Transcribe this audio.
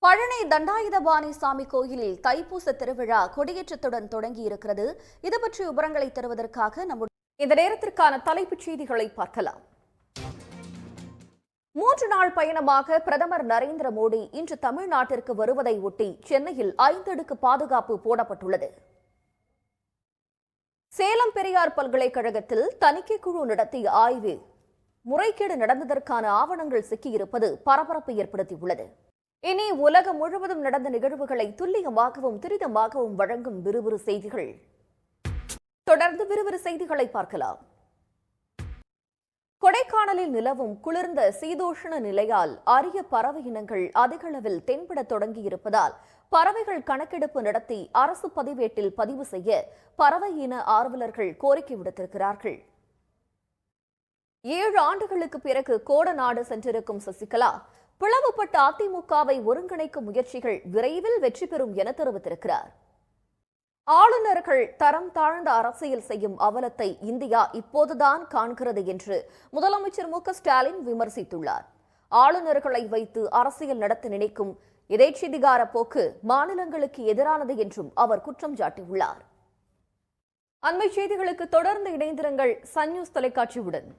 பழனி தண்டாயுதபாணி சாமி கோயிலில் தைப்பூச திருவிழா கொடியேற்றத்துடன் தொடங்கியிருக்கிறது. இது பற்றிய விவரங்களை தருவதற்காக நம்முடைய இந்த நேரத்திற்கான தலைப்புச் செய்திகளை பார்க்கலாம். 3 நாள் பயணமாக பிரதமர் நரேந்திர மோடி இன்று தமிழ்நாட்டிற்கு வருவதை ஒட்டி சென்னையில் 5 அடுக்கு பாதுகாப்பு போடப்பட்டுள்ளது. சேலம் பெரியார் பல்கலைக்கழகத்தில் தணிக்கை குழு நடத்திய ஆய்வில் முறைகேடு நடந்ததற்கான ஆவணங்கள் சிக்கியிருப்பது பரபரப்பை ஏற்படுத்தியுள்ளது. இனி உலகம் முழுவதும் நடந்த நிகழ்வுகளை துல்லியமாகவும் துரிதமாகவும் வழங்கும் விறுவிறு செய்திகள். தொடர்ந்து விறுவிறு செய்திகளை பார்க்கலாம். கொடைக்கானலில் நிலவும் குளிர்ந்த சீதோஷ்ண நிலையால் அரிய பறவை இனங்கள் அதிக அளவில் தென்பட தொடங்கியிருப்பதால் பறவைகள் கணக்கெடுப்பு நடத்தி அரசு பதிவேட்டில் பதிவு செய்ய பறவை இன ஆர்வலர்கள் கோரிக்கை விடுத்திருக்கிறார்கள். 7 ஆண்டுகளுக்கு பிறகு கோடநாடு சென்றிருக்கும் சசிகலா பிளவுபட்ட அதிமுகவை ஒருங்கிணைக்கும் முயற்சிகள் விரைவில் வெற்றி பெறும் என தெரிவித்திருக்கிறார். ஆளுநர்கள் தரம் தாழ்ந்த அரசியல் செய்யும் அவலத்தை இந்தியா இப்போதுதான் காண்கிறது என்று முதலமைச்சர் மு.க.ஸ்டாலின் விமர்சித்துள்ளார். ஆளுநர்களை வைத்து அரசியல் நடத்த நினைக்கும் எதேச்சதிகார போக்கு மாநிலங்களுக்கு எதிரானது என்றும் அவர் குற்றம் சாட்டியுள்ளார். அண்மை செய்திகளுக்கு தொடர்ந்து இணைந்திருங்கள் சன் நியூஸ் தொலைக்காட்சியுடன்.